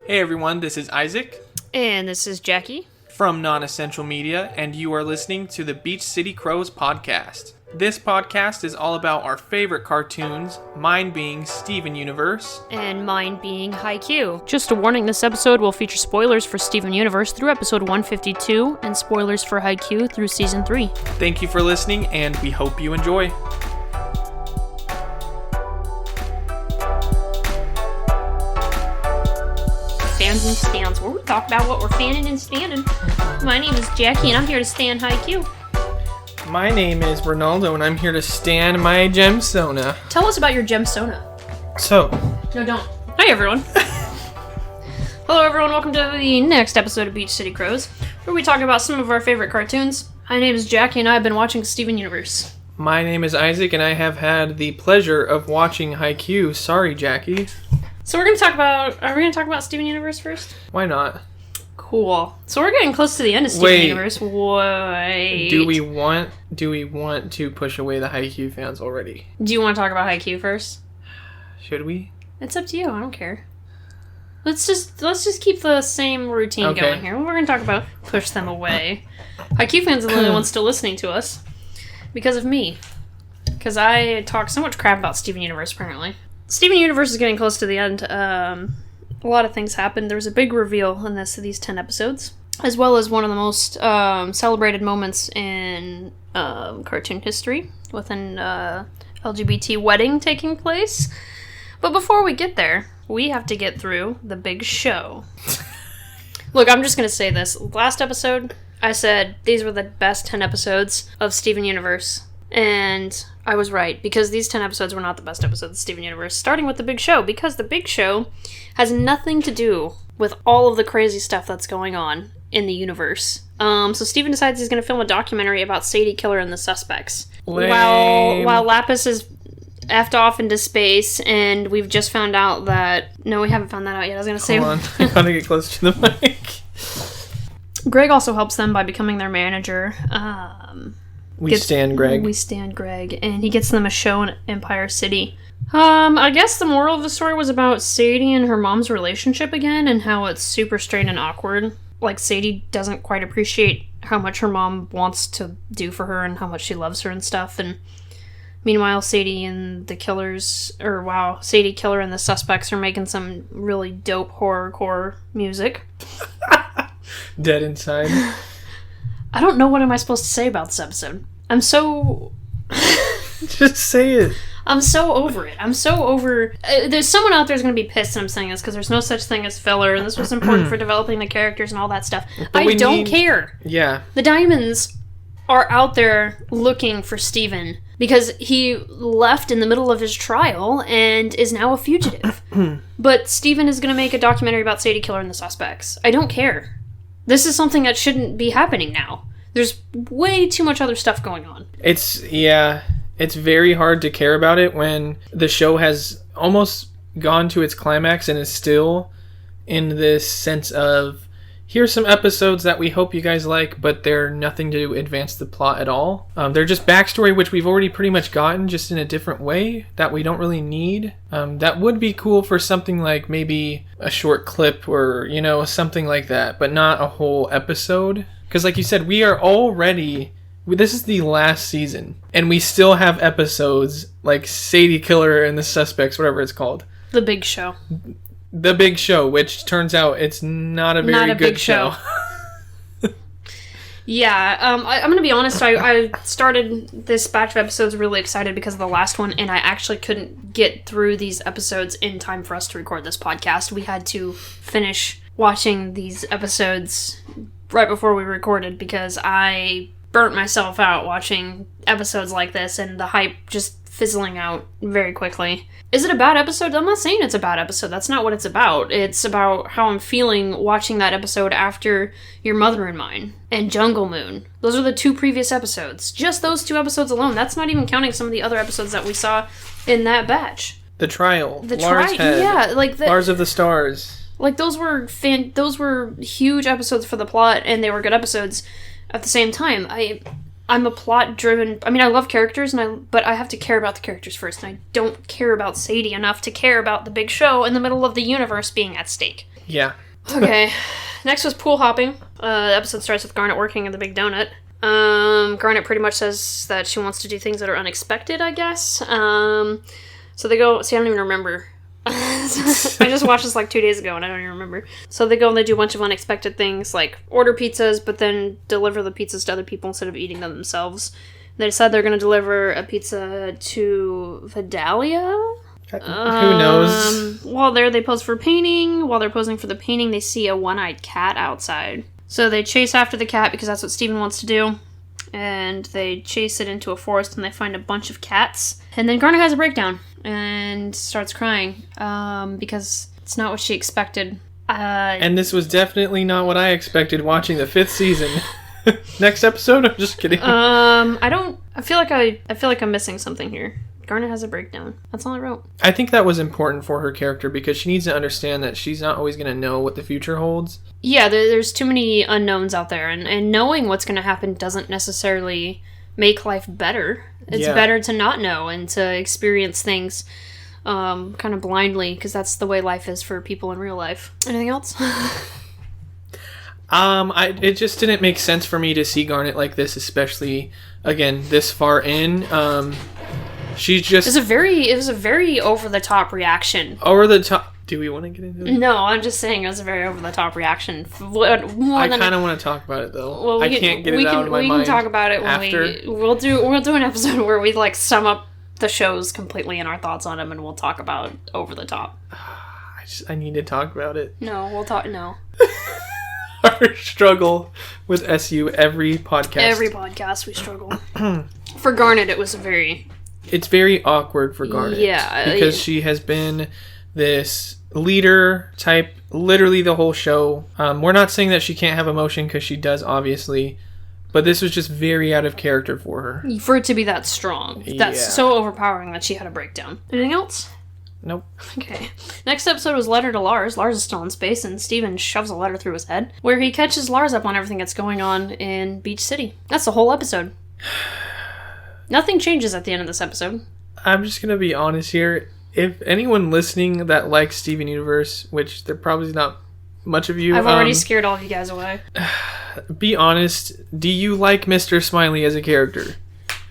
Hey everyone, this is Isaac. And this is Jackie. From Nonessential Media, and you are listening to the Beach City CROWS podcast. This podcast is all about our favorite cartoons, mine being Steven Universe. And mine being Haikyuu. Just a warning, this episode will feature spoilers for Steven Universe through episode 152, and spoilers for Haikyuu through season 3. Thank you for listening, and we hope you enjoy. Fans and stands, where we talk about what we're fanning and standing. My name is Jackie, and I'm here to stand Haikyuu. My name is Ronaldo, and I'm here to stand my gemsona. Tell us about your gemsona. So. No, don't. Hi, everyone. Hello, everyone. Welcome to the next episode of Beach City CROWS, where we talk about some of our favorite cartoons. My name is Jackie, and I've been watching Steven Universe. My name is Isaac, and I have had the pleasure of watching Haikyuu. Sorry, Jackie. So are we going to talk about Steven Universe first? Why not? Cool. So we're getting close to the end of Steven Universe. Wait. Do we want to push away the Haikyuu fans already? Do you want to talk about Haikyuu first? Should we? It's up to you. I don't care. Let's just keep the same routine going here. We're going to talk about push them away. Haikyuu fans are the only ones still listening to us because of me. Because I talk so much crap about Steven Universe, apparently. Steven Universe is getting close to the end. A lot of things happened. There was a big reveal in these 10 episodes, as well as one of the most celebrated moments in cartoon history, with an LGBT wedding taking place. But before we get there, we have to get through the big show. Look, I'm just going to say this. Last episode, I said these were the best 10 episodes of Steven Universe. And I was right, because these 10 episodes were not the best episodes of Steven Universe, starting with the big show, because the big show has nothing to do with all of the crazy stuff that's going on in the universe. So Steven decides he's going to film a documentary about Sadie Killer and the suspects. Lame. While Lapis is effed off into space, and we've just found out that... No, we haven't found that out yet. I was going to say... Hold on, I gotta get close to the mic. Greg also helps them by becoming their manager. We stand Greg, and he gets them a show in Empire City. I guess the moral of the story was about Sadie and her mom's relationship again, and how it's super strained and awkward. Like, Sadie doesn't quite appreciate how much her mom wants to do for her and how much she loves her and stuff, and meanwhile, Sadie Killer and the suspects are making some really dope horrorcore music. Dead inside. I don't know what am I supposed to say about this episode. I'm so... Just say it. I'm so over it. I'm so over... there's someone out there who's going to be pissed that I'm saying this, because there's no such thing as filler, and this was important for developing the characters and all that stuff. I don't care. Yeah. The Diamonds are out there looking for Steven, because he left in the middle of his trial and is now a fugitive. But Steven is going to make a documentary about Sadie Killer and the suspects. I don't care. This is something that shouldn't be happening now. There's way too much other stuff going on. It's very hard to care about it when the show has almost gone to its climax and is still in this sense of, here's some episodes that we hope you guys like, but they're nothing to advance the plot at all. They're just backstory, which we've already pretty much gotten, just in a different way that we don't really need. That would be cool for something like maybe a short clip or, something like that, but not a whole episode. Because like you said, this is the last season, and we still have episodes like Sadie Killer and the Suspects, whatever it's called. The Big Show. The Big Show, which turns out it's not a very good show. Yeah, I'm going to be honest, I started this batch of episodes really excited because of the last one, and I actually couldn't get through these episodes in time for us to record this podcast. We had to finish watching these episodes right before we recorded, because I burnt myself out watching episodes like this, and the hype just fizzling out very quickly. Is it a bad episode? I'm not saying it's a bad episode. That's not what it's about. It's about how I'm feeling watching that episode after Your Mother and Mine and Jungle Moon. Those are the 2 previous episodes. Just those 2 episodes alone. That's not even counting some of the other episodes that we saw in that batch. The Trial. Lars Head. Yeah, like Lars of the Stars. Like, those were huge episodes for the plot, and they were good episodes at the same time. I'm a plot-driven... I mean, I love characters, but I have to care about the characters first, and I don't care about Sadie enough to care about the big show in the middle of the universe being at stake. Yeah. Okay. Next was pool hopping. The episode starts with Garnet working in the Big Donut. Garnet pretty much says that she wants to do things that are unexpected, I guess. So they go... See, I don't even remember. I just watched this like 2 days ago and I don't even remember. So they go and they do a bunch of unexpected things, like order pizzas, but then deliver the pizzas to other people instead of eating them themselves. They decide they're going to deliver a pizza to Vidalia? Who knows? Well, there they pose for painting. While they're posing for the painting, they see a one-eyed cat outside. So they chase after the cat because that's what Steven wants to do. And they chase it into a forest and they find a bunch of cats. And then Garnet has a breakdown and starts crying because it's not what she expected. And this was definitely not what I expected watching the 5th season. Next episode? I'm just kidding. I feel like I'm missing something here. Garnet has a breakdown. That's all I wrote. I think that was important for her character because she needs to understand that she's not always going to know what the future holds. Yeah, there's too many unknowns out there, and knowing what's going to happen doesn't necessarily make life better. It's better to not know and to experience things kind of blindly, because that's the way life is for people in real life. Anything else? It just didn't make sense for me to see Garnet like this, especially, again, this far in. She's just... It was a very over-the-top reaction. Over the top... Do we want to get into it? No, I'm just saying it was a very over-the-top reaction. I kind of want to talk about it, though. Well, I can't get it out of my mind. We can talk about it when after. We'll do an episode where we, like, sum up the shows completely and our thoughts on them, and we'll talk about over the top. I need to talk about it. No, we'll talk... No. Our struggle with SU every podcast. Every podcast we struggle. For Garnet, it was a very... It's very awkward for Garnet. Yeah. Because she has been this leader type literally the whole show. We're not saying that she can't have emotion because she does, obviously. But this was just very out of character for her. For it to be that strong. That's so overpowering that she had a breakdown. Anything else? Nope. Okay. Next episode was Letter to Lars. Lars is still in space, and Steven shoves a letter through his head, where he catches Lars up on everything that's going on in Beach City. That's the whole episode. Nothing changes at the end of this episode. I'm just going to be honest here. If anyone listening that likes Steven Universe, which there probably is not much of you... I've already scared all of you guys away. Be honest. Do you like Mr. Smiley as a character?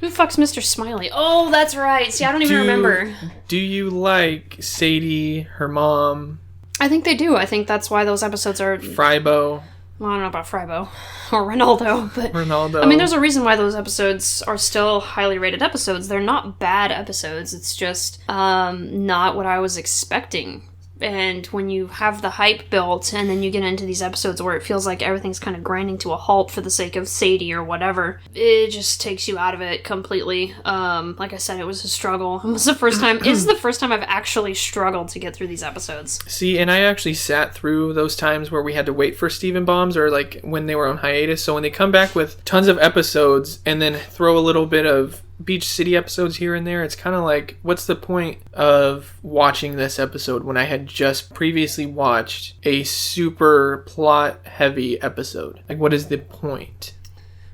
Who fucks Mr. Smiley? Oh, that's right. See, I don't even remember. Do you like Sadie, her mom? I think they do. I think that's why those episodes are... Frybo. Well, I don't know about Frybo or Ronaldo, but... Ronaldo. I mean, there's a reason why those episodes are still highly rated episodes. They're not bad episodes. It's just not what I was expecting. And when you have the hype built and then you get into these episodes where it feels like everything's kind of grinding to a halt for the sake of Sadie or whatever, it just takes you out of it completely. Like I said, it was a struggle. It was the first time... This is the first time I've actually struggled to get through these episodes. See, and I actually sat through those times where we had to wait for Steven Bombs or like when they were on hiatus. So when they come back with tons of episodes and then throw a little bit of Beach City episodes here and there, it's kind of like, what's the point of watching this episode when I had just previously watched a super plot heavy episode? Like, what is the point?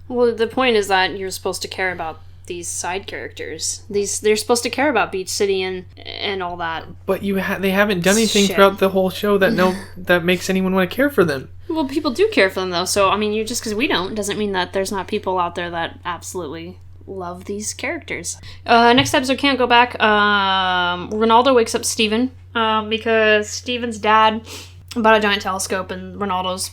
Well, the point is that you're supposed to care about these side characters. They're supposed to care about Beach City and all that. But they haven't done anything throughout the whole show that makes anyone want to care for them. Well, people do care for them though. So I mean, just because we don't doesn't mean that there's not people out there that absolutely love these characters. Next episode, can't go back. Ronaldo wakes up Steven because Steven's dad bought a giant telescope and Ronaldo's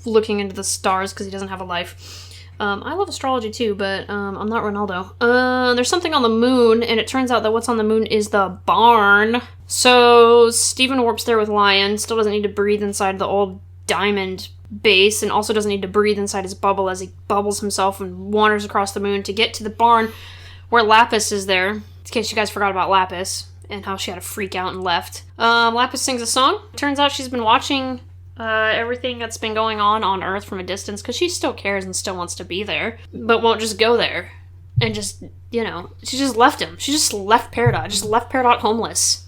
looking into the stars because he doesn't have a life. I love astrology too, but I'm not Ronaldo. There's something on the moon, and it turns out that what's on the moon is the barn. So Steven warps there with Lion, still doesn't need to breathe inside the old diamond base, and also doesn't need to breathe inside his bubble as he bubbles himself and wanders across the moon to get to the barn where Lapis is there. In case you guys forgot about Lapis and how she had to freak out and left. Lapis sings a song. Turns out she's been watching everything that's been going on Earth from a distance because she still cares and still wants to be there, but won't just go there and just, she just left him. She just left Peridot. Just left Peridot homeless.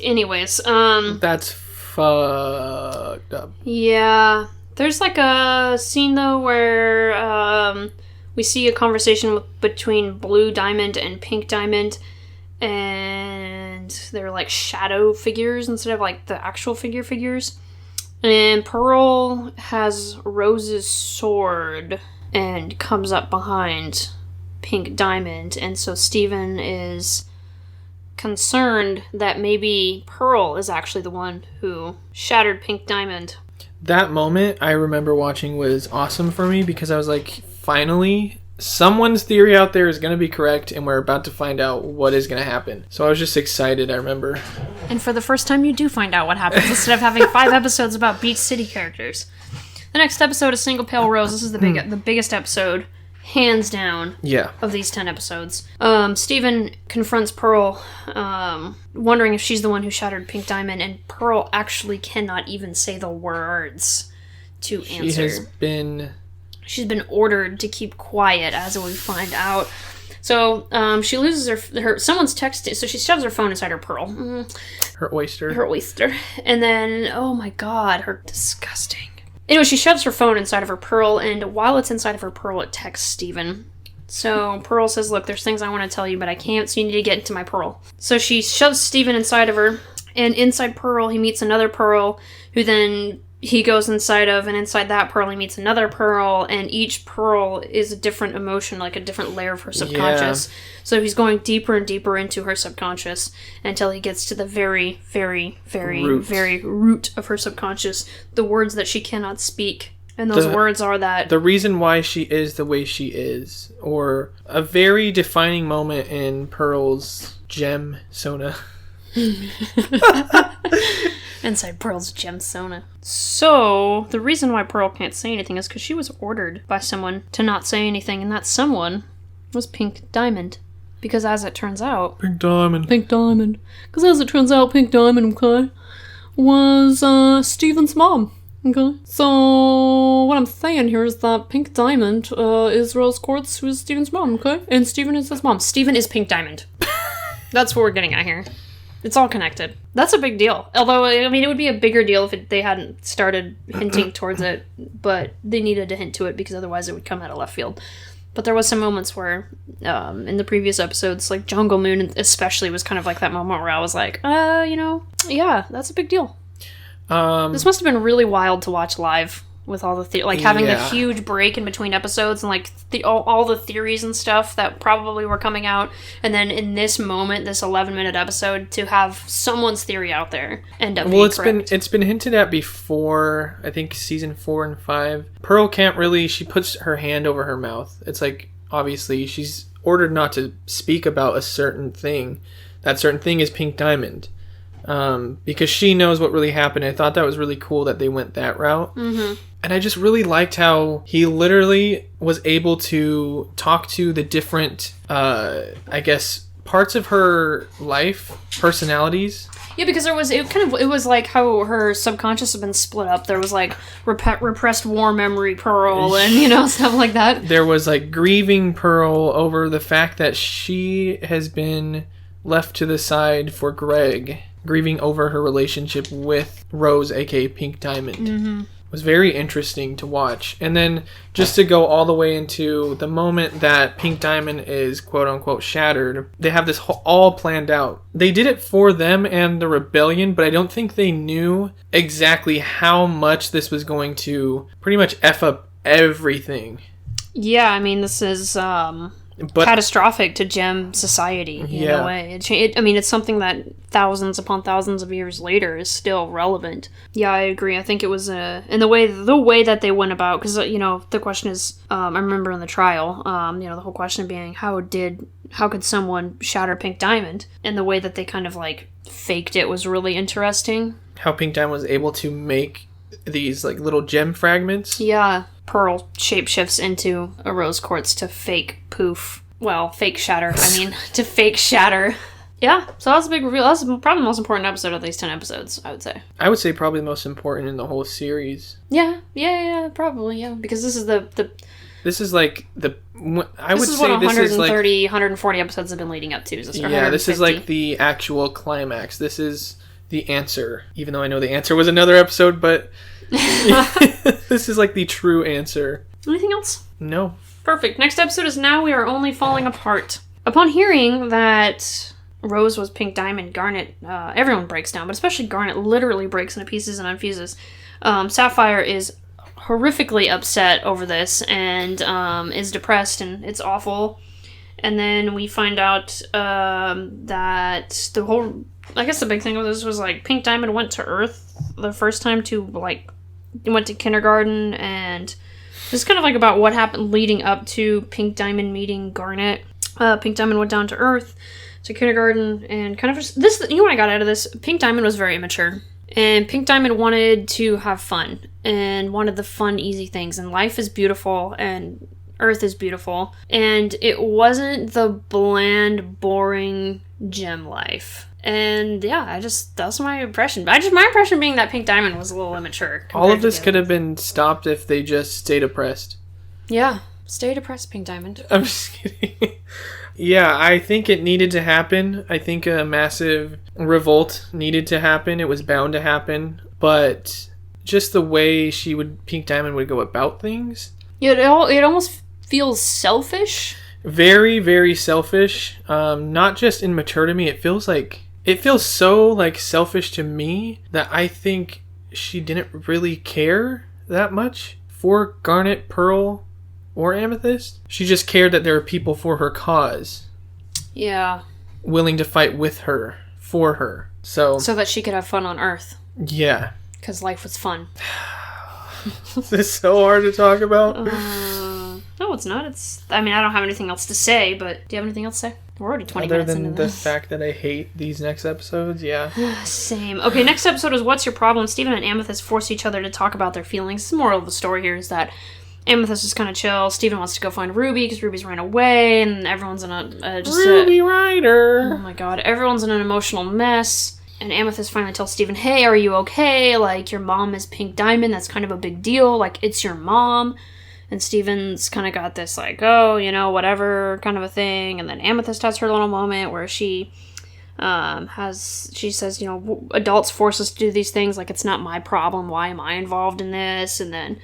Anyways. That's fucked up. Yeah. There's like a scene though where we see a conversation between Blue Diamond and Pink Diamond, and and they're like shadow figures instead of like the actual figures. And Pearl has Rose's sword and comes up behind Pink Diamond, and so Steven is concerned that maybe Pearl is actually the one who shattered Pink Diamond. That moment I remember watching was awesome for me because I was like, finally, someone's theory out there is going to be correct and we're about to find out what is going to happen. So I was just excited, I remember. And for the first time you do find out what happens instead of having 5 episodes about Beach City characters. The next episode is Single Pale Rose. This is the biggest episode, hands down, of these 10 episodes. Steven confronts Pearl, wondering if she's the one who shattered Pink Diamond, and Pearl actually cannot even say the words to answer. She's been ordered to keep quiet, as we find out. So she loses her someone's texting, so she shoves her phone inside her Pearl. Her oyster. And then, oh my god, her disgusting. Anyway, she shoves her phone inside of her Pearl, and while it's inside of her Pearl, it texts Steven. So Pearl says, look, there's things I want to tell you, but I can't, so you need to get into my Pearl. So she shoves Steven inside of her, and inside Pearl, he meets another Pearl, who then he goes inside of, and inside that Pearl, he meets another Pearl, and each Pearl is a different emotion, like a different layer of her subconscious. Yeah. So he's going deeper and deeper into her subconscious until he gets to the very, very, very, very root of her subconscious, the words that she cannot speak. And those words are that... The reason why she is the way she is, or a very defining moment in Pearl's gem sona. Inside Pearl's gem sona. So, the reason why Pearl can't say anything is because she was ordered by someone to not say anything, and that someone was Pink Diamond. Because as it turns out... Pink Diamond. Because as it turns out, Pink Diamond, okay, was Steven's mom. Okay. So, what I'm saying here is that Pink Diamond is Rose Quartz, who is Steven's mom, okay? And Steven is his mom. Steven is Pink Diamond. That's what we're getting at here. It's all connected. That's a big deal. Although, I mean, it would be a bigger deal if they hadn't started hinting towards it, but they needed to hint to it because otherwise it would come out of left field. But there was some moments where, in the previous episodes, like Jungle Moon especially was kind of like that moment where I was like, yeah, that's a big deal. This must have been really wild to watch live with all the having the huge break in between episodes and like all the theories and stuff that probably were coming out, and then in this moment, this 11-minute episode, to have someone's theory out there end up being correct. It's been hinted at before. I think season 4 and 5. Pearl can't really. She puts her hand over her mouth. It's like obviously she's ordered not to speak about a certain thing. That certain thing is Pink Diamond. Because she knows what really happened. I thought that was really cool that they went that route. Mm-hmm. And I just really liked how he literally was able to talk to the different, I guess, parts of her life, personalities. Yeah, because it was like how her subconscious had been split up. There was like repressed war memory Pearl and, stuff like that. There was like grieving Pearl over the fact that she has been left to the side for Greg. Grieving over her relationship with Rose, aka Pink Diamond. Mm-hmm. It was very interesting to watch. And then just to go all the way into the moment that Pink Diamond is quote-unquote shattered, they have this all planned out. They did it for them and the rebellion, but I don't think they knew exactly how much this was going to pretty much F up everything. Yeah, I mean, this is... catastrophic to gem society in a way. It's something that thousands upon thousands of years later is still relevant. Yeah, I agree. I think it was and the way that they went about, because the question is, I remember in the trial, the whole question being how could someone shatter Pink Diamond, and the way that they kind of like faked it was really interesting. How Pink Diamond was able to make these like little gem fragments. Yeah. Pearl shapeshifts into a rose quartz to fake poof. Well, fake shatter. To fake shatter. Yeah, so that's a big reveal. That's probably the most important episode of these 10 episodes, I would say. I would say probably the most important in the whole series. Yeah, probably, yeah. Because this is This is like the... I would say what 130, 140 episodes have been leading up to. This is like the actual climax. This is the answer. Even though I know the answer was another episode, but... This is like the true answer. Anything else? No. Perfect. Next episode is Now We Are Only Falling Apart. Upon hearing that Rose was Pink Diamond, Garnet, everyone breaks down, but especially Garnet literally breaks into pieces and unfuses. Sapphire is horrifically upset over this and is depressed, and it's awful. And then we find out that I guess the big thing of this was, like, Pink Diamond went to Earth the first time to, like, went to kindergarten, and this is kind of, like, about what happened leading up to Pink Diamond meeting Garnet. Pink Diamond went down to Earth, to kindergarten, and kind of just, this, you know what I got out of this? Pink Diamond was very immature. And Pink Diamond wanted to have fun, and wanted the fun, easy things, and life is beautiful, and Earth is beautiful, and it wasn't the bland, boring gem life. And yeah, that's my impression. My impression being that Pink Diamond was a little immature. All of this could have been stopped if they just stayed depressed. Yeah, stay depressed, Pink Diamond. I'm just kidding. Yeah, I think it needed to happen. I think a massive revolt needed to happen. It was bound to happen. But just the way Pink Diamond would go about things. Yeah, it almost feels selfish. Very, very selfish. Not just immature to me. It feels so, like, selfish to me that I think she didn't really care that much for Garnet, Pearl, or Amethyst. She just cared that there were people for her cause. Yeah. Willing to fight with her, for her. So that she could have fun on Earth. Yeah. Because life was fun. This is so hard to talk about. No, it's not. I don't have anything else to say, but do you have anything else to say? We're already 20 minutes into this. Other than the fact that I hate these next episodes, yeah. Same. Okay, next episode is What's Your Problem? Steven and Amethyst force each other to talk about their feelings. The moral of the story here is that Amethyst is kind of chill. Steven wants to go find Ruby because Ruby's ran away, and everyone's in Ruby Ryder! Oh my god. Everyone's in an emotional mess. And Amethyst finally tells Steven, hey, are you okay? Like, your mom is Pink Diamond. That's kind of a big deal. Like, it's your mom. And Steven's kind of got this, like, oh, whatever kind of a thing. And then Amethyst has her little moment where she says, adults force us to do these things. Like, it's not my problem. Why am I involved in this? And then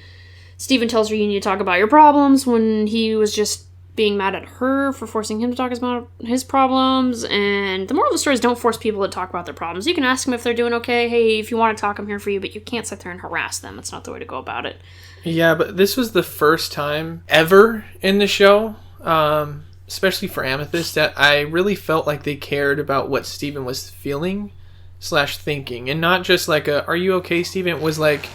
Steven tells her you need to talk about your problems when he was just being mad at her for forcing him to talk about his problems. And the moral of the story is don't force people to talk about their problems. You can ask them if they're doing okay. Hey, if you want to talk, I'm here for you. But you can't sit there and harass them. It's not the way to go about it. Yeah, but this was the first time ever in the show, especially for Amethyst, that I really felt like they cared about what Steven was feeling / thinking. And not just like are you okay, Steven? It was like,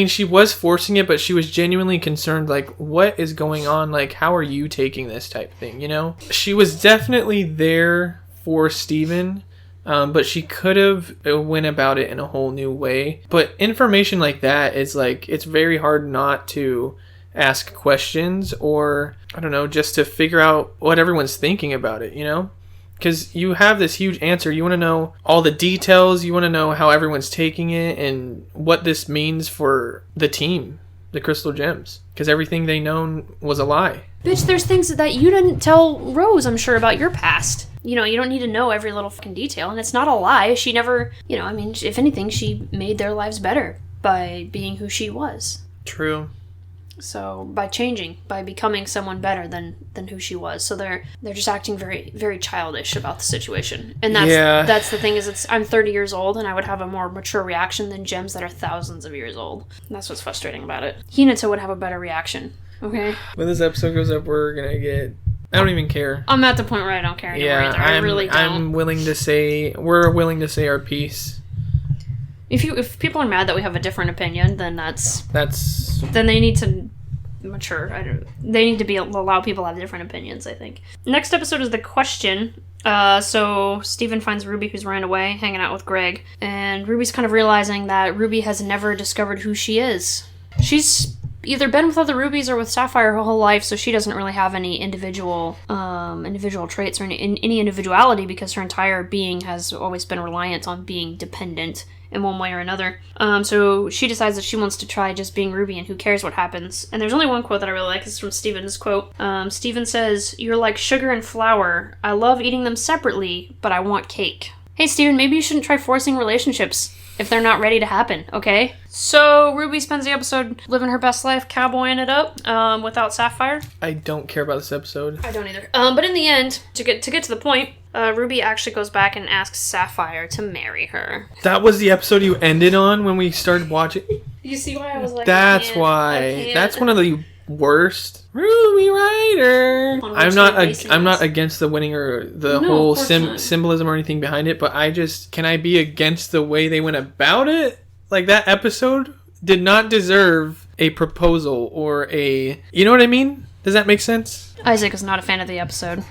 she was forcing it, but she was genuinely concerned, like, what is going on? Like, how are you taking this type of thing, She was definitely there for Steven. But she could have went about it in a whole new way. But information like that is like, it's very hard not to ask questions or, I don't know, just to figure out what everyone's thinking about it, Because you have this huge answer. You want to know all the details. You want to know how everyone's taking it and what this means for the team, the Crystal Gems. Because everything they known was a lie. Bitch, there's things that you didn't tell Rose, I'm sure, about your past. You don't need to know every little fucking detail, and it's not a lie. She never, if anything, she made their lives better by being who she was. True. So, by changing, by becoming someone better than who she was. So they're just acting very, very childish about the situation. And that's the thing is, I'm 30 years old, and I would have a more mature reaction than gems that are thousands of years old. And that's what's frustrating about it. Hinata would have a better reaction. Okay? When this episode goes up, we're gonna get... I don't even care. I'm at the point where I don't care anymore either. I really don't. We're willing to say our piece. If people are mad that we have a different opinion, then then they need to mature. They need to allow people to have different opinions, I think. Next episode is The Question. So Steven finds Ruby, who's ran away, hanging out with Greg, and Ruby's kind of realizing that Ruby has never discovered who she is. She's either been with other Rubies or with Sapphire her whole life, so she doesn't really have any individual traits or any individuality because her entire being has always been reliant on being dependent in one way or another. So she decides that she wants to try just being Ruby, and who cares what happens. And there's only one quote that I really like. It's from Steven's quote. Steven says, "You're like sugar and flour. I love eating them separately, but I want cake." Hey, Steven, maybe you shouldn't try forcing relationships if they're not ready to happen, okay? So Ruby spends the episode living her best life, cowboying it up, without Sapphire. I don't care about this episode. I don't either. But in the end, to get to the point, Ruby actually goes back and asks Sapphire to marry her. That was the episode you ended on when we started watching. You see why I was like, that's why. That's one of the worst. Ruby Rider. I'm not against the winning or the whole symbolism or anything behind it, but can I be against the way they went about it? Like, that episode did not deserve a proposal or a... You know what I mean? Does that make sense? Isaac is not a fan of the episode.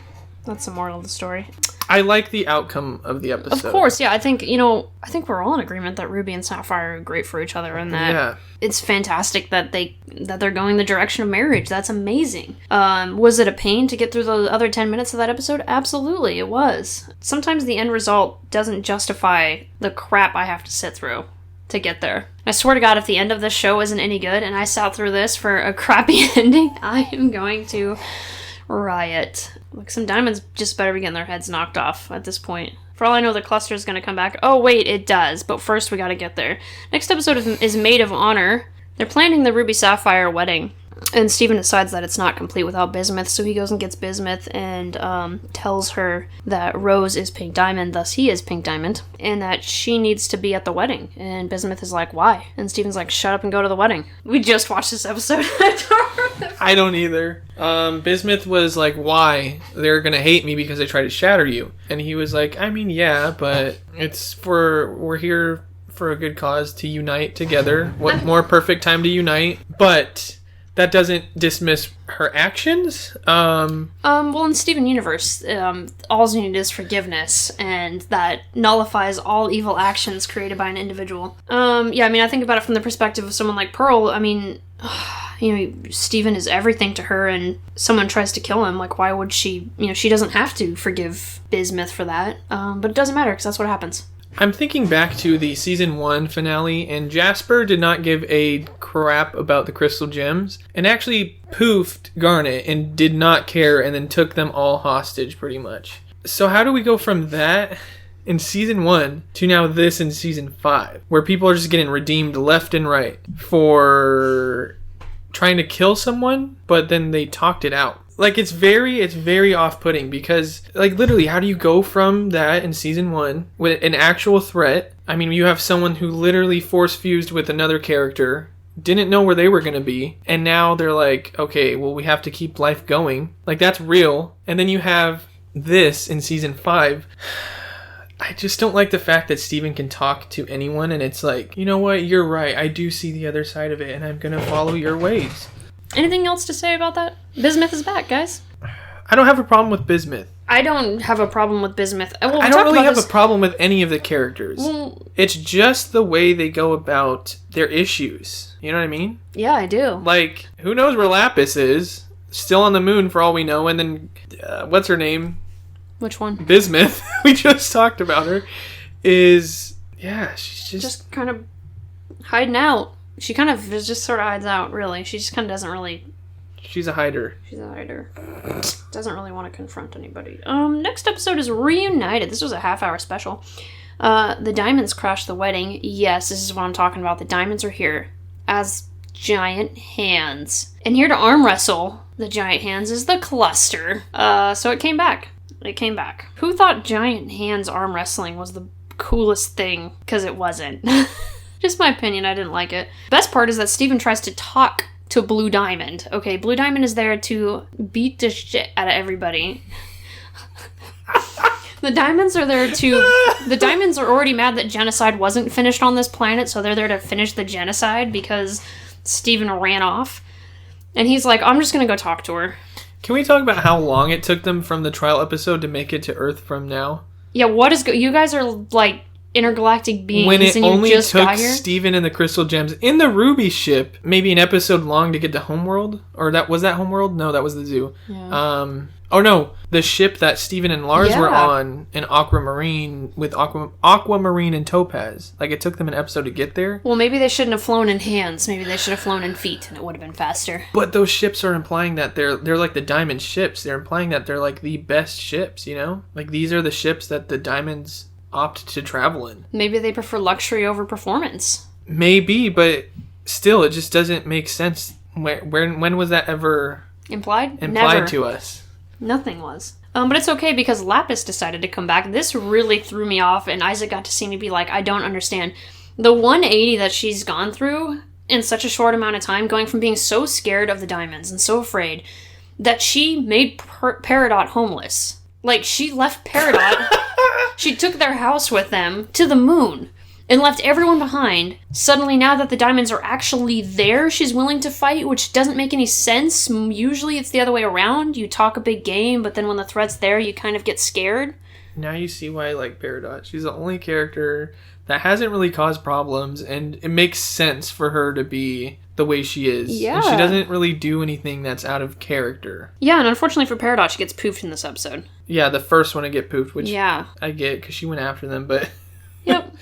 That's the moral of the story. I like the outcome of the episode. Of course, yeah. I think we're all in agreement that Ruby and Sapphire are great for each other, and that it's fantastic that they're going the direction of marriage. That's amazing. Was it a pain to get through the other 10 minutes of that episode? Absolutely, it was. Sometimes the end result doesn't justify the crap I have to sit through to get there. I swear to God, if the end of this show isn't any good and I sat through this for a crappy ending, I am going to riot. Like, some diamonds just better be getting their heads knocked off at this point. For all I know, the cluster is going to come back. Oh, wait, it does. But first, we got to get there. Next episode is Maid of Honor. They're planning the Ruby Sapphire wedding. And Steven decides that it's not complete without Bismuth, so he goes and gets Bismuth and tells her that Rose is Pink Diamond, thus he is Pink Diamond, and that she needs to be at the wedding. And Bismuth is like, why? And Steven's like, shut up and go to the wedding. We just watched this episode. I don't either. Bismuth was like, why? They're gonna hate me because I try to shatter you. And he was like, I mean, yeah, but we're here for a good cause, to unite together. What more perfect time to unite? But that doesn't dismiss her actions. Well, in Steven Universe, all you need is forgiveness, and that nullifies all evil actions created by an individual. Yeah, I mean, I think about it from the perspective of someone like Pearl. I mean, Steven is everything to her, and someone tries to kill him. Like, why would she? She doesn't have to forgive Bismuth for that. But it doesn't matter, because that's what happens. I'm thinking back to the season 1 finale, and Jasper did not give a crap about the crystal gems, and actually poofed Garnet and did not care, and then took them all hostage, pretty much. So how do we go from that in season 1 to now this in season 5, where people are just getting redeemed left and right for trying to kill someone, but then they talked it out? Like, it's very off-putting, because, like, literally, how do you go from that in season 1 with an actual threat? I mean, you have someone who literally force-fused with another character, didn't know where they were going to be, and now they're like, okay, well, we have to keep life going. Like, that's real. And then you have this in season 5. I just don't like the fact that Steven can talk to anyone, and it's like, you know what, you're right, I do see the other side of it, and I'm going to follow your ways. Anything else to say about that? Bismuth is back, guys. I don't have a problem with Bismuth. I don't have a problem with Bismuth. Well, I don't really have a problem with any of the characters. Well, it's just the way they go about their issues. You know what I mean? Yeah, I do. Like, who knows where Lapis is? Still on the moon for all we know. And then, what's her name? Which one? Bismuth. We just talked about her. She's just kind of hiding out. She kind of just sort of hides out, really. She just kind of doesn't really... She's a hider. Doesn't really want to confront anybody. Next episode is Reunited. This was a half-hour special. The diamonds crashed the wedding. Yes, this is what I'm talking about. The diamonds are here as giant hands. And here to arm wrestle the giant hands is the cluster. So it came back. Who thought giant hands arm wrestling was the coolest thing? Because it wasn't. Just my opinion, I didn't like it. Best part is that Steven tries to talk to Blue Diamond. Okay, Blue Diamond is there to beat the shit out of everybody. The Diamonds are there to... The Diamonds are already mad that genocide wasn't finished on this planet, so they're there to finish the genocide because Steven ran off. And he's like, I'm just gonna go talk to her. Can we talk about how long it took them from the trial episode to make it to Earth from now? Yeah, you guys are, like... intergalactic beings, when it and you only just took got here? Steven and the crystal gems in the Ruby ship maybe an episode long to get to Homeworld, or was that Homeworld? No, that was the zoo. Yeah. Oh no, the ship that Steven and Lars were on in Aquamarine with Aquamarine and Topaz. Like, it took them an episode to get there. Well, maybe they shouldn't have flown in hands. Maybe they should have flown in feet, and it would have been faster. But those ships are implying that they're like the Diamond ships. They're implying that they're like the best ships. You know, like these are the ships that the Diamonds opt to travel in. Maybe they prefer luxury over performance. Maybe, but still, it just doesn't make sense. When was that ever implied Never. To us? Nothing was. But it's okay because Lapis decided to come back. This really threw me off, and Isaac got to see me be like, I don't understand. The 180 that she's gone through in such a short amount of time, going from being so scared of the diamonds and so afraid, that she made Peridot homeless. Like, she left Peridot, she took their house with them to the moon, and left everyone behind. Suddenly, now that the diamonds are actually there, she's willing to fight, which doesn't make any sense. Usually it's the other way around. You talk a big game, but then when the threat's there, you kind of get scared. Now you see why I like Peridot. She's the only character that hasn't really caused problems, and it makes sense for her to be the way she is. Yeah. And she doesn't really do anything that's out of character. Yeah, and unfortunately for Peridot, she gets poofed in this episode. Yeah, the first one to get poofed, which yeah. I get because she went after them, but... Yep.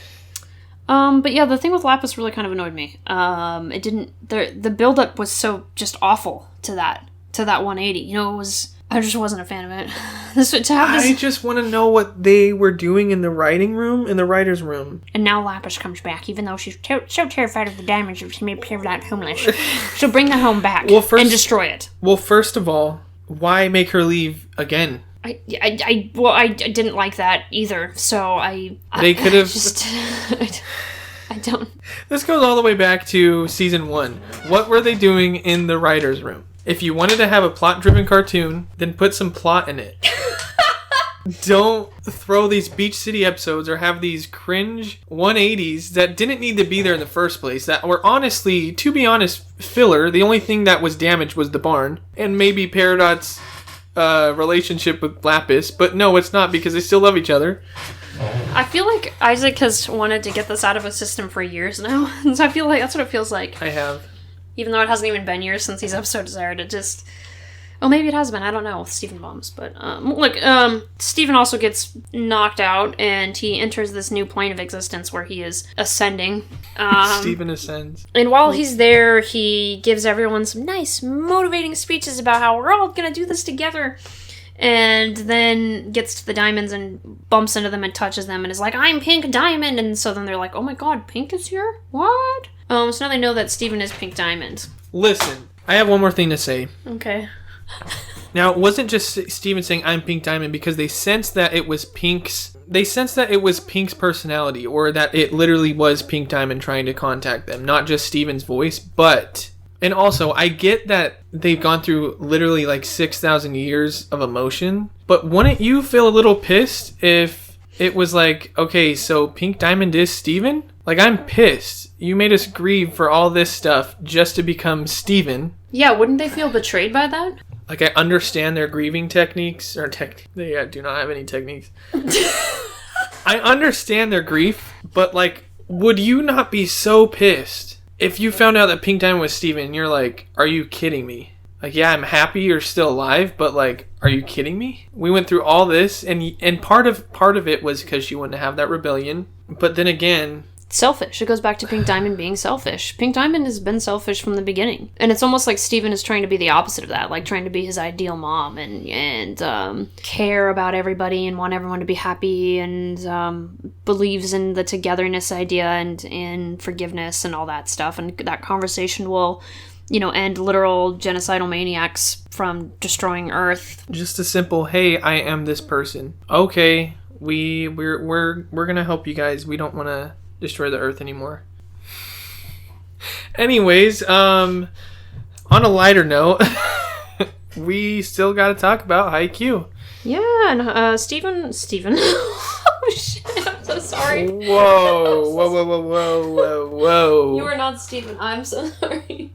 But yeah, the thing with Lapis really kind of annoyed me. It didn't... The build-up was so just awful to that 180. You know, it was... I just wasn't a fan of it. I just want to know what they were doing in the writer's room. And now Lapis comes back, even though she's so terrified of the diamonds that she made Peridot homeless. So bring the home back and destroy it. Well, first of all, why make her leave again? I didn't like that either. So They could have just. I don't. This goes all the way back to season 1. What were they doing in the writer's room? If you wanted to have a plot-driven cartoon, then put some plot in it. Don't throw these Beach City episodes or have these cringe 180s that didn't need to be there in the first place. That were honestly, to be honest, filler. The only thing that was damaged was the barn. And maybe Peridot's relationship with Lapis. But no, it's not because they still love each other. I feel like Isaac has wanted to get this out of his system for years now. So I feel like that's what it feels like. I have. Even though it hasn't even been years since these episodes aired, it just... Oh, maybe it has been. I don't know with Stephen Bombs. But, Stephen also gets knocked out, and he enters this new plane of existence where he is ascending. Stephen ascends. And while he's there, he gives everyone some nice, motivating speeches about how we're all gonna do this together. And then gets to the diamonds and bumps into them and touches them and is like, I'm Pink Diamond! And so then they're like, oh my god, Pink is here? What? So now they know that Steven is Pink Diamond. Listen, I have one more thing to say. Okay. Now, it wasn't just Steven saying, I'm Pink Diamond, because they sensed that it was Pink's personality, or that it literally was Pink Diamond trying to contact them, not just Steven's voice, but... And also, I get that they've gone through literally like 6,000 years of emotion, but wouldn't you feel a little pissed if it was like, okay, so Pink Diamond is Steven? Like, I'm pissed. You made us grieve for all this stuff just to become Steven. Yeah, wouldn't they feel betrayed by that? Like, I understand their grieving techniques, they do not have any techniques. I understand their grief, but like, would you not be so pissed if you found out that Pink Diamond was Steven and you're like, are you kidding me? Like, yeah, I'm happy you're still alive, but like, are you kidding me? We went through all this, and part of it was because she wouldn't have that rebellion. But then again... Selfish. It goes back to Pink Diamond being selfish. Pink Diamond has been selfish from the beginning. And it's almost like Steven is trying to be the opposite of that, like trying to be his ideal mom and care about everybody and want everyone to be happy and believes in the togetherness idea and in forgiveness and all that stuff. And that conversation will... end literal genocidal maniacs from destroying Earth. Just a simple, hey, I am this person. Okay, we're gonna help you guys. We don't want to destroy the Earth anymore. Anyways, on a lighter note, we still got to talk about Haikyuu. Yeah, and Steven. Oh shit! I'm so sorry. Whoa. You are not Steven. I'm so sorry.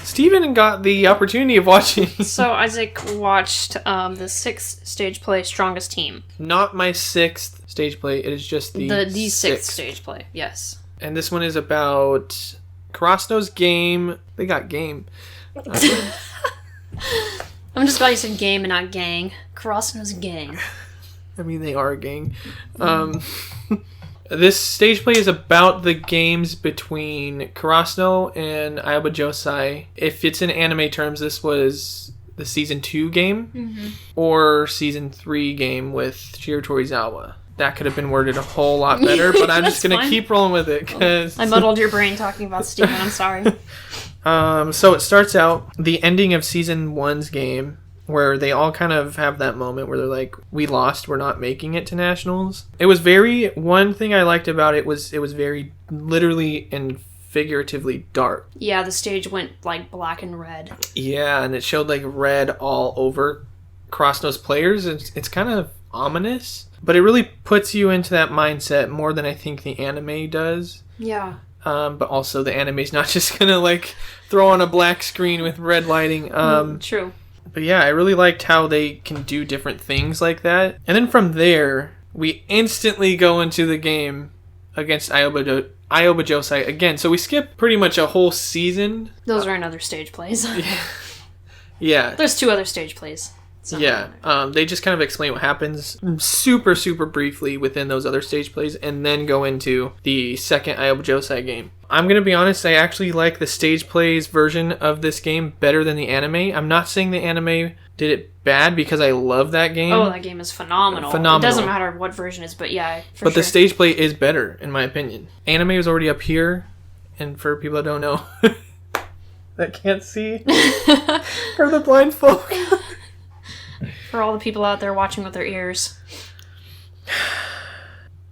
Steven got the opportunity of watching. So Isaac watched the 6th stage play Strongest Team. Not my 6th stage play. It is just the 6th stage play. Yes. And this one is about Krasno's game. They got game. I'm just glad you said game and not gang. Krasno's gang. I mean, they are a gang. This stage play is about the games between Krasno and Aoba Josai. If it's in anime terms, this was the season 2 game or season 3 game with Shiro Torizawa. That could have been worded a whole lot better, but I'm just going to keep rolling with it. Cause... I muddled your brain talking about Steven. I'm sorry. So it starts out, the ending of season 1's game where they all kind of have that moment where they're like, we lost, we're not making it to nationals. It was very, one thing I liked about it was very literally and figuratively dark. Yeah, the stage went like black and red. Yeah, and it showed like red all over across those players. It's kind of ominous, but it really puts you into that mindset more than I think the anime does. Yeah. But also the anime's not just gonna like throw on a black screen with red lighting. True. But yeah, I really liked how they can do different things like that. And then from there, we instantly go into the game against Aoba Josai again. So we skip pretty much a whole season. Those are in other stage plays. Yeah. There's 2 other stage plays. They just kind of explain what happens super, super briefly within those other stage plays and then go into the second Aoba Josai game. I'm going to be honest, I actually like the stage plays version of this game better than the anime. I'm not saying the anime did it bad because I love that game. Oh, that game is phenomenal. It doesn't matter what version it is, but yeah, But the stage play is better, in my opinion. Anime is already up here, and for people that don't know, that can't see, for the blind folk. For all the people out there watching with their ears.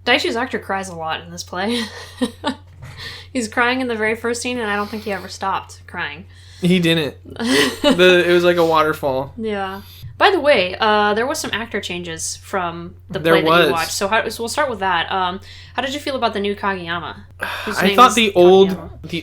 Daichi's actor cries a lot in this play. He's crying in the very first scene, and I don't think he ever stopped crying. He didn't. It was like a waterfall. Yeah. By the way, there was some actor changes from the play that you watched. So we'll start with that. How did you feel about the new Kageyama? I thought the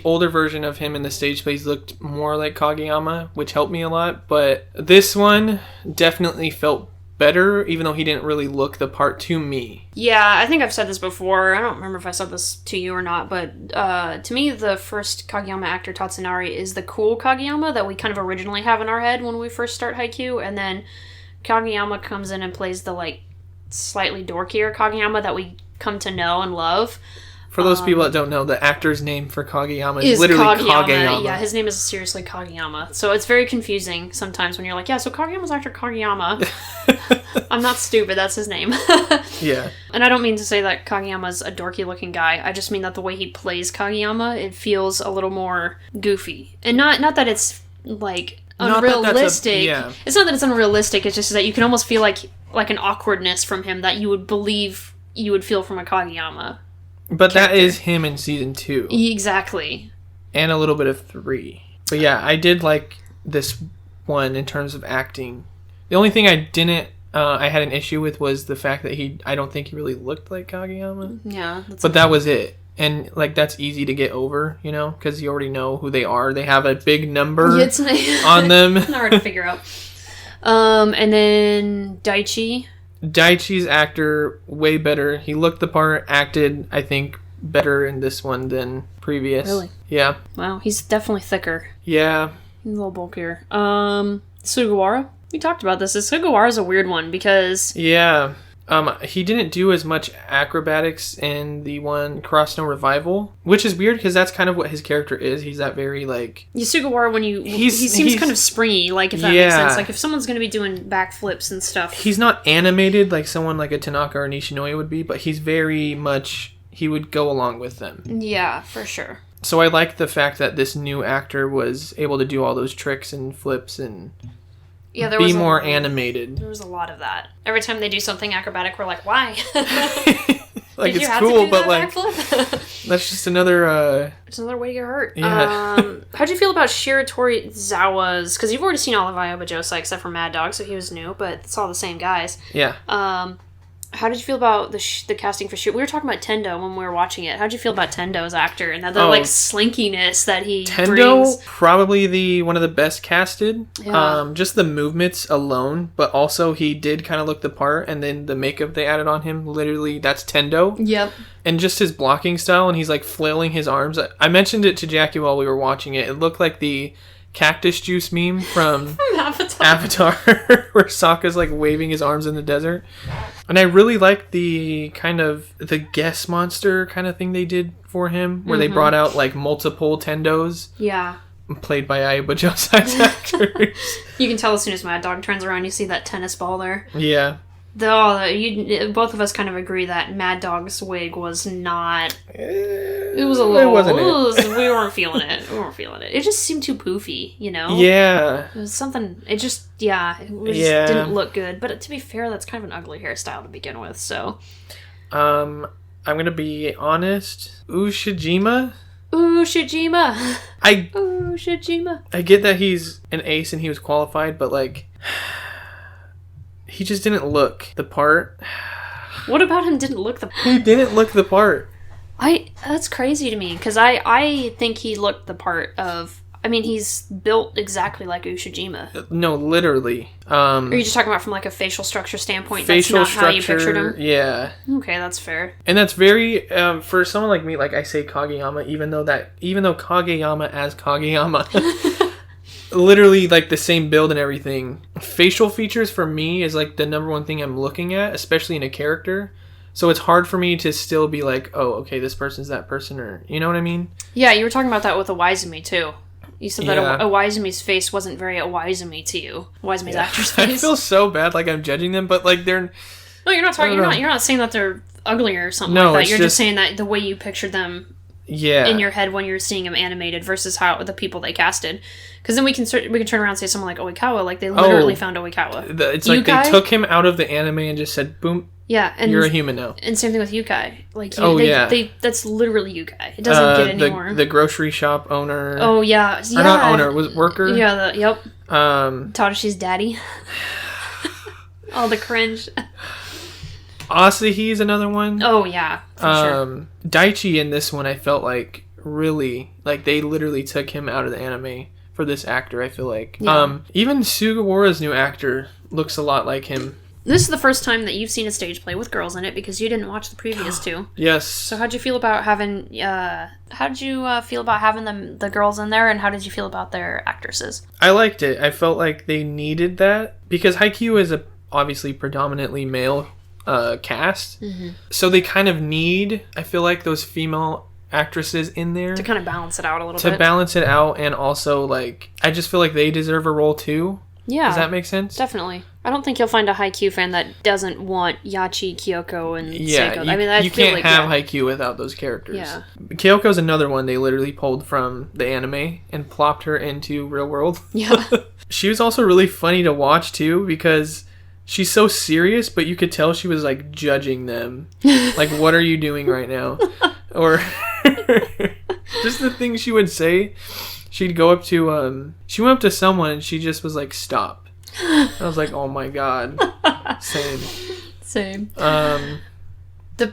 older version of him in the stage plays looked more like Kageyama, which helped me a lot. But this one definitely felt better, even though he didn't really look the part to me. Yeah, I think I've said this before. I don't remember if I said this to you or not, but to me, the first Kageyama actor, Tatsunari, is the cool Kageyama that we kind of originally have in our head when we first start Haikyuu, and then Kageyama comes in and plays the, like, slightly dorkier Kageyama that we come to know and love. For those people that don't know, the actor's name for Kageyama is literally Kageyama. Yeah, his name is seriously Kageyama. So it's very confusing sometimes when you're like, yeah, so Kageyama's actor Kageyama. I'm not stupid, that's his name. Yeah. And I don't mean to say that Kageyama's a dorky looking guy. I just mean that the way he plays Kageyama, it feels a little more goofy. And not that it's, like, unrealistic. It's not that it's unrealistic, it's just that you can almost feel like an awkwardness from him that you would believe you would feel from a Kageyama. But character. That is him in season 2. Exactly. And a little bit of 3. But yeah, I did like this one in terms of acting. The only thing I had an issue with was the fact that I don't think he really looked like Kageyama. Yeah. But that was it. And, like, that's easy to get over, you know, because you already know who they are. They have a big number on them. Not hard to figure out. And then Daichi's actor, way better. He looked the part, acted, I think, better in this one than previous. Really? Yeah. Wow, he's definitely thicker. Yeah. He's a little bulkier. Sugawara? We talked about this. Sugawara's a weird one because... Yeah. He didn't do as much acrobatics in the one Cross No Revival, which is weird because that's kind of what his character is. He's that very, like... Sugawara, he seems kind of springy, like, if that makes sense. Like, if someone's going to be doing backflips and stuff. He's not animated like someone like a Tanaka or Nishinoya would be, but he's very much... He would go along with them. Yeah, for sure. So I like the fact that this new actor was able to do all those tricks and flips and... Yeah, there be was more animated. There was a lot of that. Every time they do something acrobatic, we're like, why? Like, it's cool, but like, that's just another... It's another way to get hurt. Yeah. How'd you feel about Shiratori Zawa's... Because you've already seen all of Aoba Josai except for Mad Dog, so he was new, but it's all the same guys. Yeah. How did you feel about the casting for Shiro? We were talking about Tendo when we were watching it. How'd you feel about Tendo's actor and the like slinkiness that he brings? Probably one of the best casted. Yeah. Just the movements alone, but also he did kind of look the part, and then the makeup they added on him, literally, that's Tendo. Yep. And just his blocking style, and he's like flailing his arms. I mentioned it to Jackie while we were watching it. It looked like the cactus juice meme from Avatar where Sokka's like waving his arms in the desert. And I really like the kind of the guest monster kind of thing they did for him, where they brought out like multiple Tendos. Yeah. Played by Aoba Josai's actors. You can tell as soon as Mad Dog turns around, you see that tennis ball there. Yeah. Both of us kind of agree that Mad Dog's wig was not. It was a little. We weren't feeling it. It just seemed too poofy, you know. Yeah. It was something. It just didn't look good. But to be fair, that's kind of an ugly hairstyle to begin with. So. I'm gonna be honest. Ushijima. I get that he's an ace and he was qualified, but like. He just didn't look the part. What about him didn't look the part? He didn't look the part. That's crazy to me, because I think he looked the part of... I mean, he's built exactly like Ushijima. No, literally. Are you just talking about from like a facial structure standpoint? That's not how you pictured him? Yeah. Okay, that's fair. And that's very... for someone like me, like I say Kageyama, even though Kageyama as Kageyama... literally like the same build and everything. Facial features for me is like the number one thing I'm looking at, especially in a character. So it's hard for me to still be like, oh, okay, this person's that person, or you know what I mean? Yeah, you were talking about that with Iwaizumi too. You said that Iwaizumi's face wasn't very Iwaizumi to you. Iwaizumi's actor's face. I feel so bad, like I'm judging them, but like they're. No, you're not talking. You're not saying that they're ugly or something like that. You're just saying that the way you pictured them. Yeah. In your head when you're seeing them animated versus how the people they casted, because then we can turn around and say someone like Oikawa, like they literally found Oikawa. It's like Yukai, they took him out of the anime and just said, "Boom, and you're a human now." And same thing with Yukai, like that's literally Yukai. It doesn't get any more. The grocery shop owner. Oh yeah, or not owner, was it worker? Yeah, Tadashi's daddy. All the cringe. Asahi's another one. Oh yeah, for sure. Daichi in this one, I felt like really like they literally took him out of the anime for this actor. I feel like even Sugawara's new actor looks a lot like him. This is the first time that you've seen a stage play with girls in it because you didn't watch the previous two. Yes. So how'd you feel about having the girls in there, and how did you feel about their actresses? I liked it. I felt like they needed that because Haikyuu is obviously predominantly male cast, so they kind of need, I feel like, those female actresses in there to kind of balance it out a little bit. And also like I just feel like they deserve a role too. Yeah, does that make sense? Definitely. I don't think you'll find a Haikyuu fan that doesn't want Yachi, Kyoko, and Seiko. I mean, you can't have Haikyuu without those characters. Yeah, Kyoko's another one they literally pulled from the anime and plopped her into real world. Yeah. She was also really funny to watch too because she's so serious, but you could tell she was like judging them. Like, what are you doing right now? Or just the things she would say. She'd go up to she went up to someone and she just was like, stop. I was like, oh my god. Same.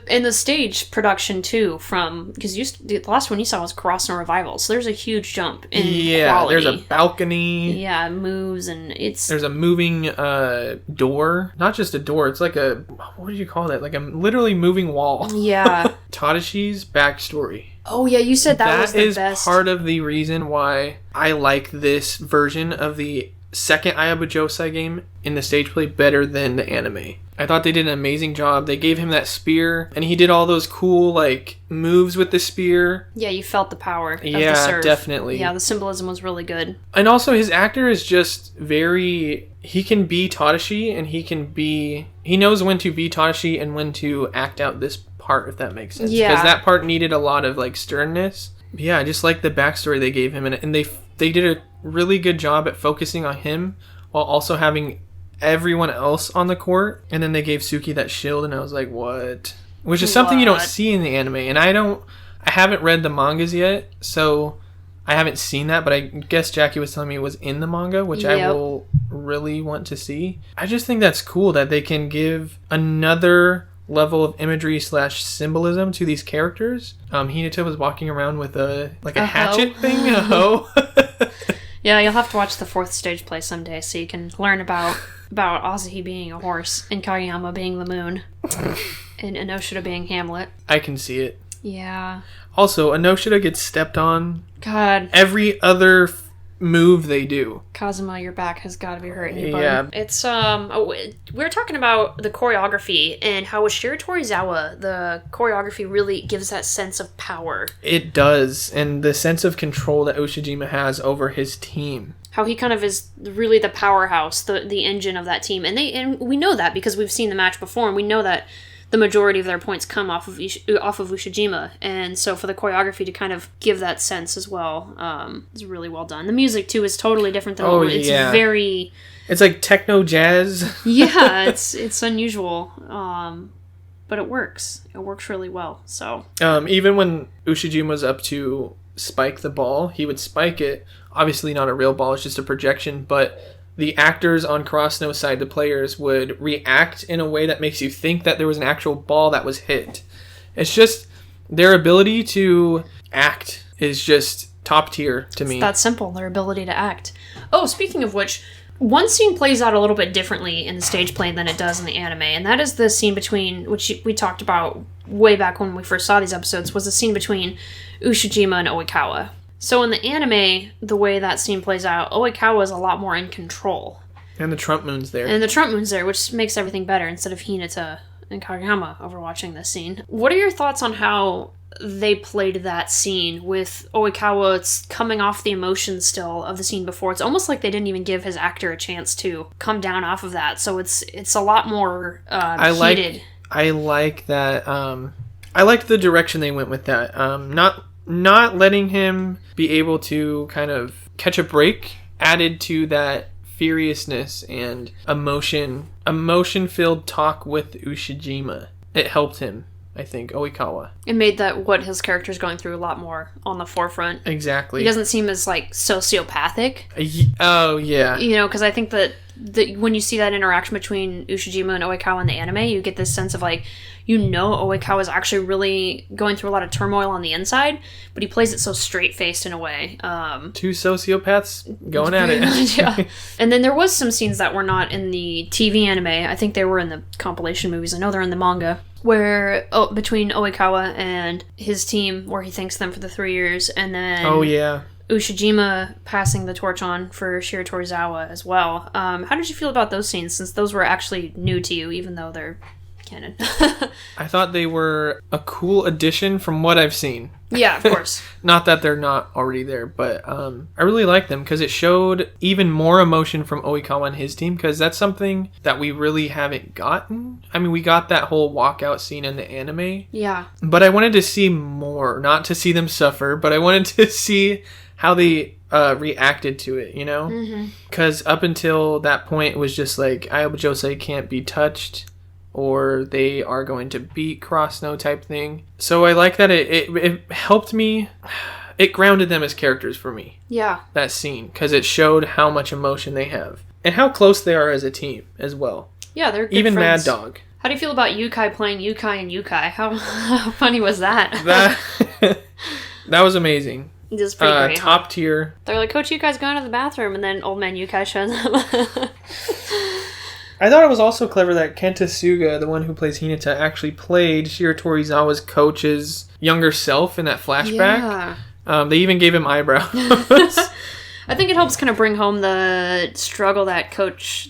In the stage production too, because the last one you saw was Cross and Revival, so there's a huge jump in quality. There's a balcony. Yeah, it moves and there's a moving door, not just a door. It's like what do you call that? Like a literally moving wall. Yeah. Tadashi's backstory. Oh yeah, you said that was the best. That is part of the reason why I like this version of the second Ayabujosai game in the stage play better than the anime. I thought they did an amazing job. They gave him that spear, and he did all those cool like moves with the spear. Yeah, you felt the power of the serve. Definitely. Yeah, the symbolism was really good. And also his actor is just he can be Tadashi, and he knows when to be Tadashi and when to act out this part, if that makes sense. Yeah. Because that part needed a lot of like sternness. Yeah, I just like the backstory they gave him, and they did a really good job at focusing on him while also having everyone else on the court. And then they gave Suki that shield, and I was like, what? Which is something you don't see in the anime, and I haven't read the mangas yet, so I haven't seen that, but I guess Jackie was telling me it was in the manga, which I will really want to see. I just think that's cool that they can give another level of imagery / symbolism to these characters. Hinata was walking around with a hatchet thing, a hoe. Yeah, you'll have to watch the fourth stage play someday so you can learn about Asahi being a horse and Kageyama being the moon and Inoshida being Hamlet. I can see it. Yeah. Also, Inoshida gets stepped on. God. Every other move they do. Kazuma, your back has got to be hurting you, bud. Yeah. It's we were talking about the choreography and how with Shiro Torizawa the choreography really gives that sense of power. It does, and the sense of control that Ushijima has over his team. how he kind of is really the powerhouse, the engine of that team. And we know that because we've seen the match before, and we know that the majority of their points come off of Ushijima. And so for the choreography to kind of give that sense as well, is really well done. The music, too, is totally different than it's very... It's like techno jazz. Yeah, it's unusual. But it works. It works really well. So even when Ushijima was up to spike the ball, he would spike it. Obviously not a real ball, it's just a projection, but the actors on Krasno's side, the players, would react in a way that makes you think that there was an actual ball that was hit. It's just their ability to act is just top tier to me. It's that simple, their ability to act. Oh, speaking of which, one scene plays out a little bit differently in the stage play than it does in the anime, and that is the scene between, which we talked about way back when we first saw these episodes, was the scene between Ushijima and Oikawa. So in the anime, the way that scene plays out, Oikawa is a lot more in control. And the Trump Moon's there. Which makes everything better instead of Hinata and Kageyama overwatching this scene. What are your thoughts on how they played that scene with Oikawa coming off the emotion still of the scene before? It's almost like they didn't even give his actor a chance to come down off of that. So it's a lot more heated. I like that. I liked the direction they went with that. Not letting him be able to kind of catch a break added to that furiousness and emotion-filled talk with Ushijima. It helped him, I think, Oikawa. It made that what his character's going through a lot more on the forefront. Exactly. He doesn't seem as, like, sociopathic. Oh, yeah. You know, because I think that when you see that interaction between Ushijima and Oikawa in the anime, you get this sense of, like, Oikawa is actually really going through a lot of turmoil on the inside, but he plays it so straight-faced in a way. Two sociopaths going at it. Yeah. And then there was some scenes that were not in the TV anime. I think they were in the compilation movies. I know they're in the manga. Where, between Oikawa and his team, where he thanks them for the 3 years, and then... Oh, yeah. Ushijima passing the torch on for Shiratorizawa as well. How did you feel about those scenes, since those were actually new to you, even though they're canon? I thought they were a cool addition from what I've seen. Yeah, of course. Not that they're not already there, but I really like them because it showed even more emotion from Oikawa and his team, because that's something that we really haven't gotten. I mean, we got that whole walkout scene in the anime. Yeah. But I wanted to see more, not to see them suffer, but I wanted to see how they reacted to it, you know? Because up until that point, it was just like, Ayabajose can't be touched, or they are going to beat Krasno type thing. So I like that it helped me, it grounded them as characters for me. Yeah. That scene, because it showed how much emotion they have. And how close they are as a team as well. Yeah, they're good even friends. Mad Dog. How do you feel about Yukai playing Yukai and Yukai? How funny was that? That was amazing. It was pretty great. Top tier. They're like, Coach Yukai's going to the bathroom, and then old man Yukai shows up. I thought it was also clever that Kenta Suga, the one who plays Hinata, actually played Shiratorizawa's coach's younger self in that flashback. Yeah. They even gave him eyebrows. I think it helps kind of bring home the struggle that coach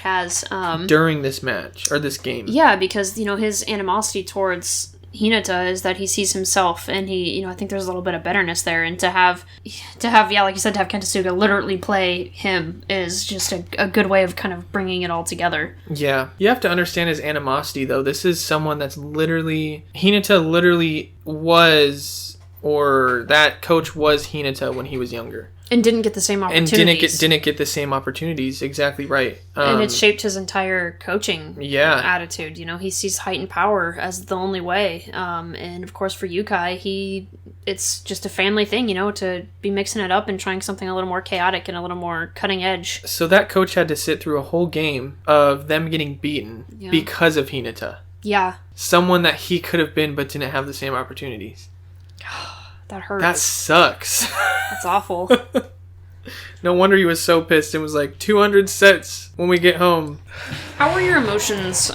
has during this match or this game. Yeah, because his animosity towards Hinata is that he sees himself, and he, I think there's a little bit of bitterness there, and to have, like you said, to have Kenta Suga literally play him is just a good way of kind of bringing it all together. Yeah. You have to understand his animosity, though. This is someone that's Hinata literally was, or that coach was Hinata when he was younger. And didn't get the same opportunities. And didn't get the same opportunities. Exactly right. And it shaped his entire coaching attitude. He sees heightened power as the only way. And of course for Yukai, it's just a family thing, to be mixing it up and trying something a little more chaotic and a little more cutting edge. So that coach had to sit through a whole game of them getting beaten because of Hinata. Yeah. Someone that he could have been but didn't have the same opportunities. That hurts. That sucks. That's awful. No wonder he was so pissed. It was like 200 sets when we get home. How were your emotions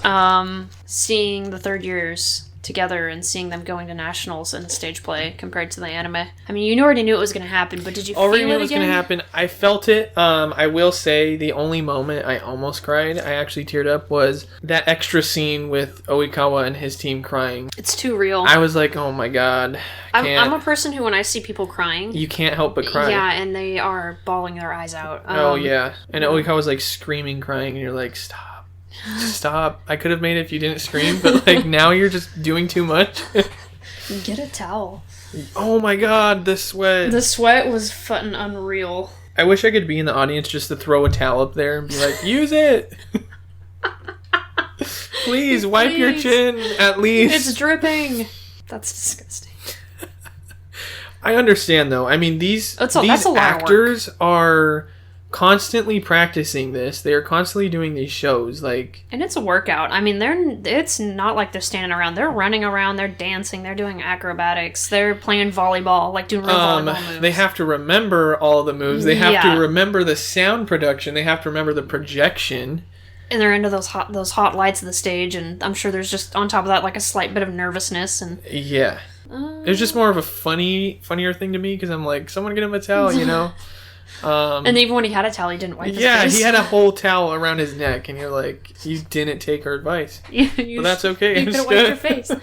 seeing the third years together and seeing them going to nationals in the stage play compared to the anime. I mean, you already knew it was going to happen, but did you feel it again? Already knew it was going to happen. I felt it. I will say the only moment I almost cried, I actually teared up, was that extra scene with Oikawa and his team crying. It's too real. I was like, oh my god. I'm a person who, when I see people crying... You can't help but cry. Yeah, and they are bawling their eyes out. Oh, yeah. And Oikawa's like screaming, crying, and you're like, stop. Stop. I could have made it if you didn't scream, but like now you're just doing too much. Get a towel. Oh my god, the sweat. The sweat was fucking unreal. I wish I could be in the audience just to throw a towel up there and be like, use it! Please, wipe your chin, at least. It's dripping. That's disgusting. I understand, though. I mean, these actors are constantly practicing this. They are constantly doing these shows, like... And it's a workout. I mean, it's not like they're standing around. They're running around, they're dancing, they're doing acrobatics, they're playing volleyball, like doing real volleyball moves. They have to remember all the moves. They have to remember the sound production. They have to remember the projection. And they're into those hot lights of the stage, and I'm sure there's just, on top of that, like a slight bit of nervousness. And yeah. It was just more of a funnier thing to me, because I'm like, someone get him a towel, you know? And even when he had a towel, he didn't wipe his face. Yeah, he had a whole towel around his neck, and you're like, you didn't take our advice. But that's okay. You could have wiped your face. But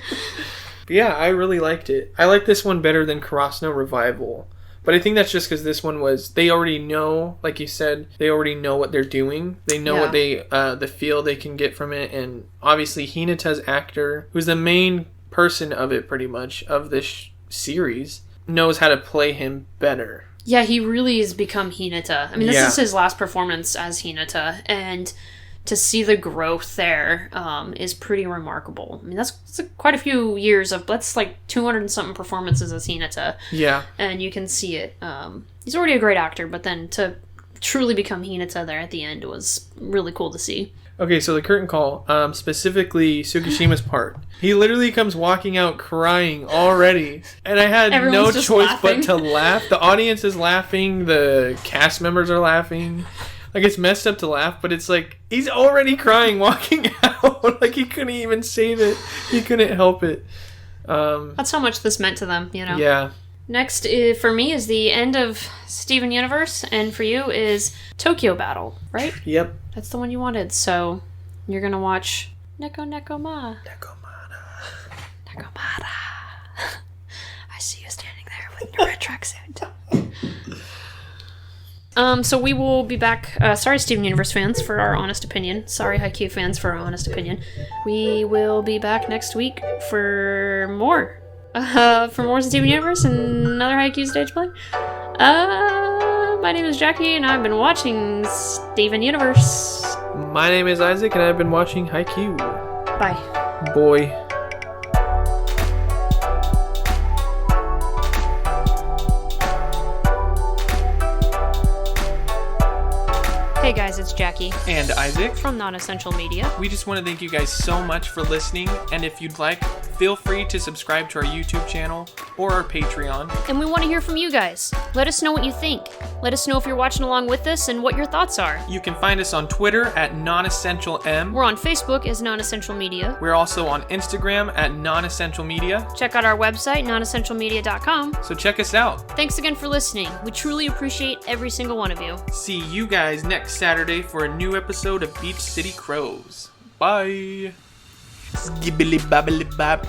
yeah, I really liked it. I like this one better than Kurosno Revival. But I think that's just because this one was, they already know, like you said, they already know what they're doing. They know what the feel they can get from it. And obviously Hinata's actor, who's the main person of it pretty much, of this series, knows how to play him better. Yeah, he really has become Hinata. I mean, this is his last performance as Hinata, and to see the growth there is pretty remarkable. I mean, that's quite a few years of, that's like 200 and something performances as Hinata. Yeah. And you can see it. He's already a great actor, but then to truly become Hinata there at the end was really cool to see. Okay, so the curtain call, specifically Tsukishima's part. He literally comes walking out crying already. And I had no choice but to laugh. The audience is laughing. The cast members are laughing. Like, it's messed up to laugh, but it's like, he's already crying walking out. Like, he couldn't even save it. He couldn't help it. That's how much this meant to them, you know? Yeah. Next, for me, is the end of Steven Universe, and for you is Tokyo Battle, right? Yep. That's the one you wanted, so you're gonna watch Neko Ma. Nekomata. I see you standing there with your red tracksuit. So we will be back. Sorry, Steven Universe fans, for our honest opinion. Sorry, Haikyuu fans, for our honest opinion. We will be back next week for more. For more Steven Universe and another Haikyuu stage play. My name is Jackie, and I've been watching Steven Universe. My name is Isaac, and I've been watching Haikyuu. Bye. Boy. Hey guys, it's Jackie. And Isaac. From Nonessential Media. We just want to thank you guys so much for listening, and if you'd like, feel free to subscribe to our YouTube channel or our Patreon. And we want to hear from you guys. Let us know what you think. Let us know if you're watching along with us and what your thoughts are. You can find us on Twitter at NonessentialM. We're on Facebook as Nonessential Media. We're also on Instagram at Nonessential Media. Check out our website, nonessentialmedia.com. So check us out. Thanks again for listening. We truly appreciate every single one of you. See you guys next Saturday for a new episode of Beach City CROWS. Bye! Skibbly babbly bab.